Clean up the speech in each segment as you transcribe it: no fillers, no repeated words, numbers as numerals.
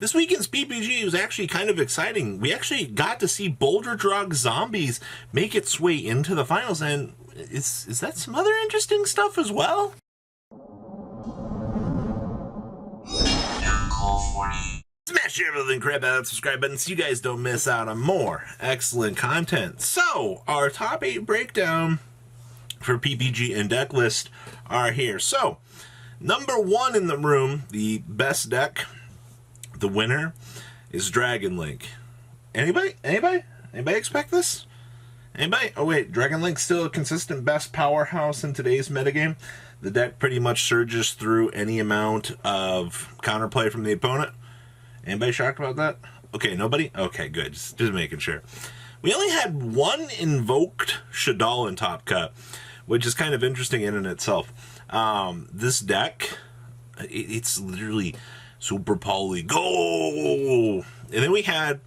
This weekend's PPG was actually kind of exciting. We actually got to see Boulder Drug Zombies make its way into the finals, and is that some other interesting stuff as well? Smash everything, crap out, subscribe button so you guys don't miss out on more excellent content. So, our top 8 breakdown for PPG and deck list are here. So, number 1 in the room, the best deck, the winner, is Dragon Link. Anybody expect this? Anybody? Oh wait, Dragon Link's still a consistent best powerhouse in today's metagame. The deck pretty much surges through any amount of counterplay from the opponent. Anybody shocked about that? Okay, nobody? Okay, good. Just making sure. We only had one invoked Shaddoll in Top Cut, which is kind of interesting in and itself. This deck, it's literally super poly. Go! And then we had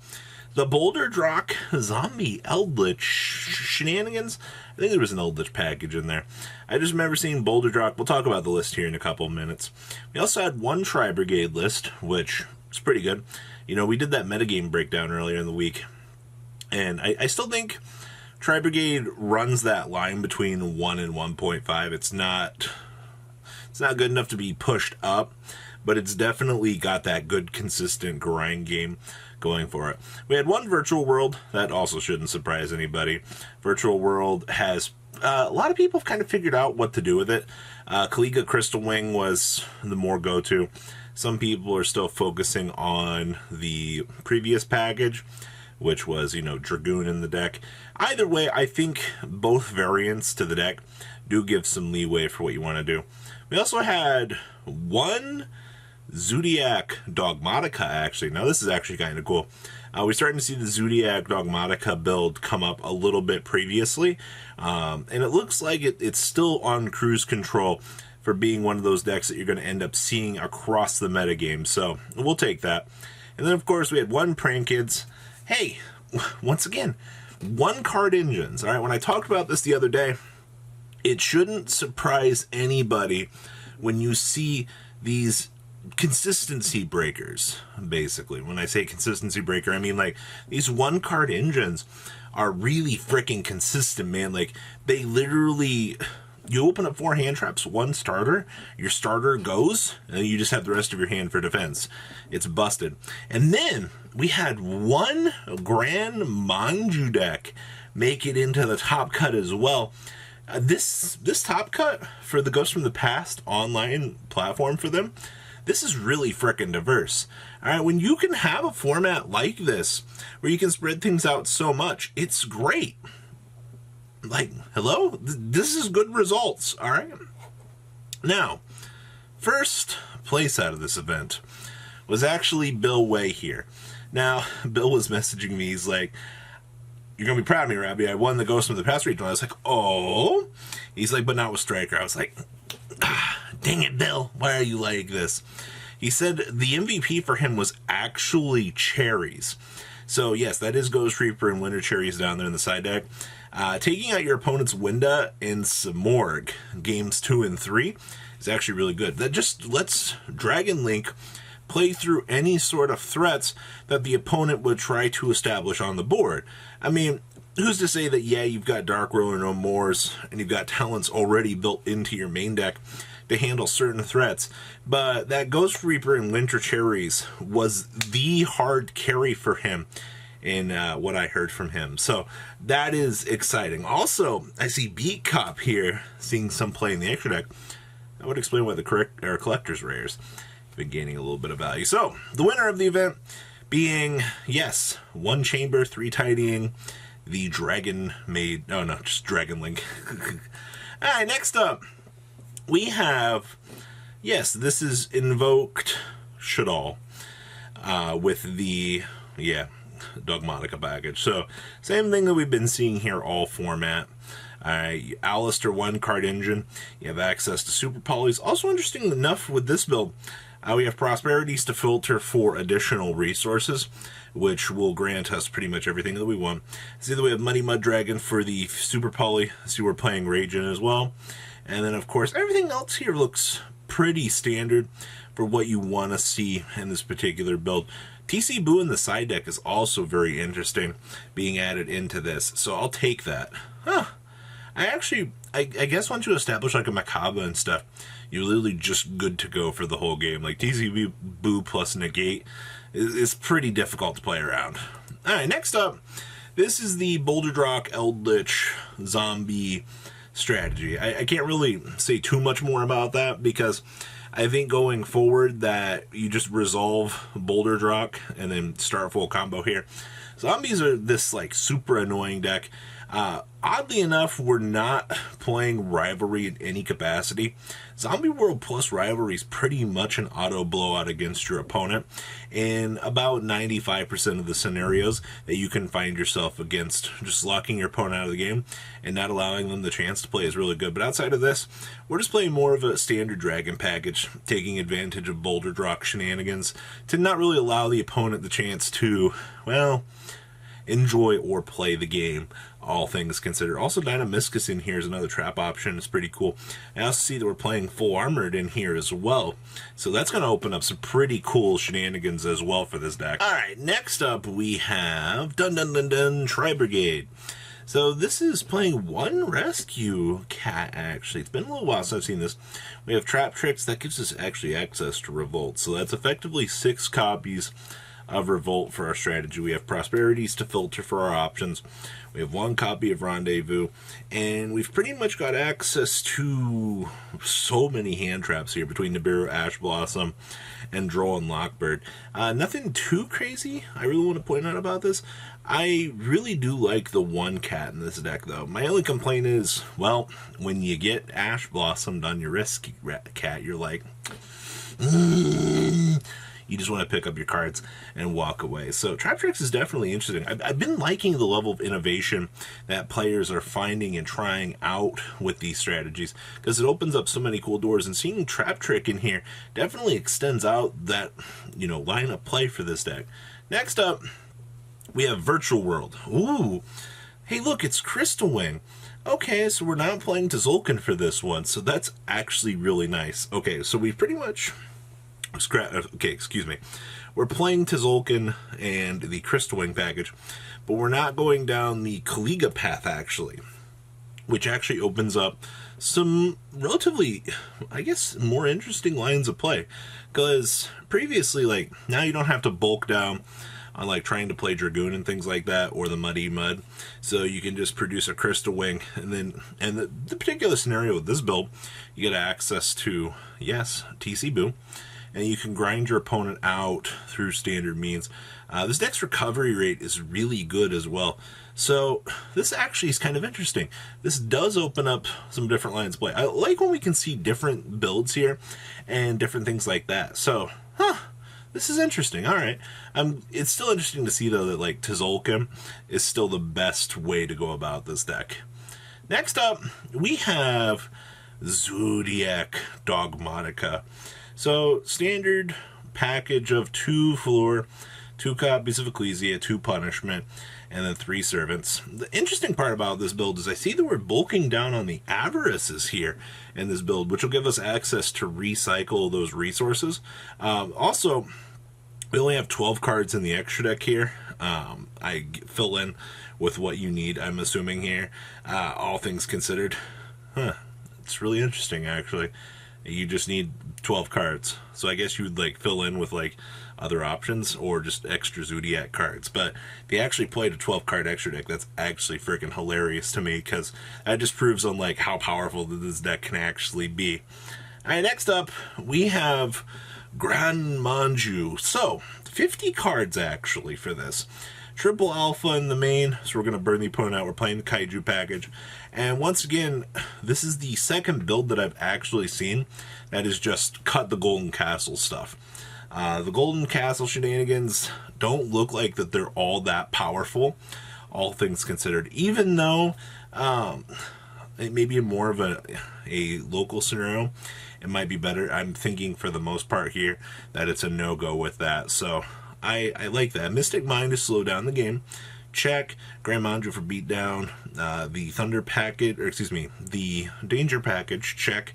the Boulder Drock Zombie Eldritch shenanigans. I think there was an Eldritch package in there. I just remember seeing Boulder Drock. We'll talk about the list here in a couple of minutes. We also had one Tri-Brigade list, which is pretty good. You know, we did that metagame breakdown earlier in the week. And I still think Tri-Brigade runs that line between 1 and 1.5. It's not good enough to be pushed up, but it's definitely got that good, consistent grind game going for it. We had one Virtual World. That also shouldn't surprise anybody. Virtual World has a lot of people have kind of figured out what to do with it. Kaliga Crystal Wing was the more go-to. Some people are still focusing on the previous package, which was, you know, Dragoon in the deck. Either way, I think both variants to the deck do give some leeway for what you want to do. We also had one Zodiac Dogmatica, actually. Now, this is actually kind of cool. We're starting to see the Zodiac Dogmatica build come up a little bit previously, and it looks like it's still on cruise control for being one of those decks that you're going to end up seeing across the metagame, so we'll take that. And then, of course, we had one Prank Kids. Hey, once again, one card engines. All right, when I talked about this the other day, it shouldn't surprise anybody when you see these consistency breakers, basically. When I say consistency breaker, I mean, like, these one card engines are really freaking consistent, man. Like, they literally, you open up 4 hand traps, 1 starter, your starter goes, and then you just have the rest of your hand for defense. It's busted. And then we had one Gran Maju deck make it into the top cut as well. This top cut for the Ghost from the Past online platform for them, this is really frickin' diverse. Alright, when you can have a format like this, where you can spread things out so much, it's great. Like, hello? This is good results, alright? Now, first place out of this event was actually Bill Way here. Now, Bill was messaging me, he's like, "You're going to be proud of me, Robbie. I won the Ghost from the Past regional." I was like, "Oh?" He's like, "But not with Striker." I was like, dang it, Bill. Why are you like this? He said the MVP for him was actually Cherries. So, yes, that is Ghost Reaper and Winter Cherries down there in the side deck. Taking out your opponent's Winda and Samorg, games 2 and 3, is actually really good. That just lets Dragon Link play through any sort of threats that the opponent would try to establish on the board. I mean, who's to say that, yeah, you've got Dark Roller No Mores, and you've got talents already built into your main deck to handle certain threats, but that Ghost Reaper and Winter Cherries was the hard carry for him in what I heard from him. So that is exciting. Also, I see Beat Cop here seeing some play in the extra deck. That would explain why the collector's rares have been gaining a little bit of value. So the winner of the event being, yes, 1 Chamber, 3 Tidying, the Dragon made, oh no, just Dragon Link. Alright, next up, we have, yes, this is Invoked Shaddoll with the, yeah, Dogmatica package. So, same thing that we've been seeing here all format. Alistair 1 card engine. You have access to super polys. Also interesting enough with this build, we have prosperities to filter for additional resources, which will grant us pretty much everything that we want. See that we have Money Mud Dragon for the super poly. See we're playing Rage in as well. And then, of course, everything else here looks pretty standard. for what you want to see in this particular build. TC Boo in the side deck is also very interesting being added into this, so I'll take that. Huh. I guess once you establish like a Macabre and stuff, you're literally just good to go for the whole game. Like TC Boo plus Negate is pretty difficult to play around. Alright, next up, this is the Boulder Drock Eldritch Zombie strategy. I can't really say too much more about that because I think going forward that you just resolve Boulder Drock and then start full combo here. Zombies are this like super annoying deck. Oddly enough, we're not playing Rivalry in any capacity. Zombie World plus Rivalry is pretty much an auto blowout against your opponent in about 95% of the scenarios that you can find yourself against. Just locking your opponent out of the game and not allowing them the chance to play is really good. But outside of this, we're just playing more of a standard Dragon package, taking advantage of Boulder Drock shenanigans to not really allow the opponent the chance to, well, enjoy or play the game, all things considered. Also, Dynamiscus in here is another trap option. It's pretty cool. I also see that we're playing full armored in here as well, so that's going to open up some pretty cool shenanigans as well for this deck. Alright, next up we have Tri Brigade. So this is playing one rescue cat, actually. It's been a little while since I've seen this. We have Trap Tricks. That gives us actually access to Revolt, so that's effectively 6 copies of Revolt for our strategy. We have Prosperities to filter for our options. We have 1 copy of Rendezvous, and we've pretty much got access to so many hand traps here between Nibiru, Ash Blossom, and Droll and Lockbird. Nothing too crazy I really want to point out about this. I really do like the 1 cat in this deck, though. My only complaint is, well, when you get Ash Blossomed on your Risky Cat, you're like, you just want to pick up your cards and walk away. So Trap Tricks is definitely interesting. I've been liking the level of innovation that players are finding and trying out with these strategies because it opens up so many cool doors, and seeing Trap Trick in here definitely extends out that, you know, line of play for this deck. Next up, we have Virtual World. Ooh. Hey, look, it's Crystal Wing. Okay, so we're not playing Tzolk'in for this one, so that's actually really nice. Okay, so we pretty much... Okay, excuse me. We're playing Tzolk'in and the Crystal Wing package, but we're not going down the Kaliga path, actually, which actually opens up some relatively, I guess, more interesting lines of play. Because previously, like, now you don't have to bulk down on, like, trying to play Dragoon and things like that, or the Muddy Mud. So you can just produce a Crystal Wing, and then, and the particular scenario with this build, you get access to, yes, TC Boo, and you can grind your opponent out through standard means. This deck's recovery rate is really good as well. So this actually is kind of interesting. This does open up some different lines of play. I like when we can see different builds here and different things like that. So, this is interesting. All right. It's still interesting to see, though, that like Tzolk'in is still the best way to go about this deck. Next up, we have Zodiac Dogmatica. So, standard package of 2 Floor, 2 copies of Ecclesia, 2 Punishment, and then 3 Servants. The interesting part about this build is I see that we're bulking down on the Avarices here in this build, which will give us access to recycle those resources. Also, we only have 12 cards in the extra deck here. I fill in with what you need, I'm assuming here, all things considered. It's really interesting, actually. You just need 12 cards. So I guess you would like fill in with like other options or just extra Zodiac cards. But if you actually played a 12 card extra deck, that's actually freaking hilarious to me, because that just proves on like how powerful this deck can actually be. Alright, next up we have Gran Maju. So 50 cards actually for this. Triple Alpha in the main, so we're going to burn the opponent out. We're playing the Kaiju package. And once again, this is the second build that I've actually seen that is just cut the Golden Castle stuff. The Golden Castle shenanigans don't look like that they're all that powerful, all things considered. Even though it may be more of a local scenario, it might be better. I'm thinking for the most part here that it's a no-go with that. So I like that. Mystic Mind to slow down the game. Check. Grand Maju for beatdown. The Thunder package, or excuse me, the Danger package. Check.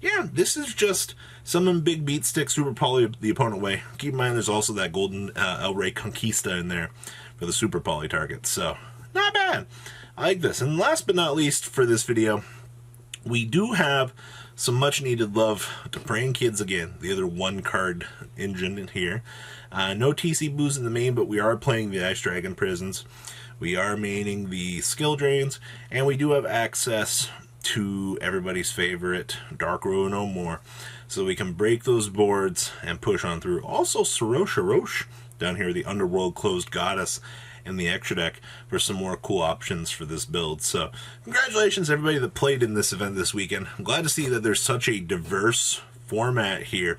yeah, this is just some big beat stick super poly the opponent way. Keep in mind there's also that golden El Rey Conquista in there for the super poly targets, so not bad. I like this. And last but not least for this video, we do have some much needed love to Praying Kids again, the other one card engine in here. No TC booze in the main, but we are playing the Ice Dragon Prisons. We are maining the skill drains, and we do have access to everybody's favorite Dark Row No More, so we can break those boards and push on through. Also Roche down here, the Underworld Closed Goddess, and the extra deck for some more cool options for this build. So congratulations to everybody that played in this event this weekend. I'm glad to see that there's such a diverse format here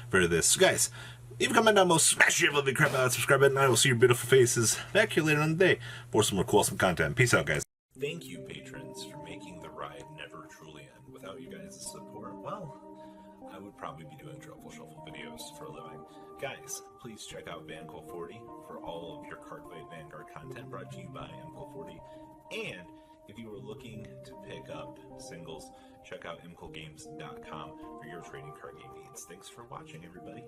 for this. So guys, leave a comment down below, smash your lovely crap out, subscribe button, and I will see your beautiful faces back here later on the day for some more cool awesome content. Peace out, guys. Thank you, patrons, for making the ride never truly end. Without you guys' support, well, I would probably be doing Truffle Shuffle videos for a living. Guys, please check out VanCo40 for all of your Cardfight Vanguard content brought to you by MCO40. And if you are looking to pick up singles, check out mcogames.com for your trading card game needs. Thanks for watching, everybody.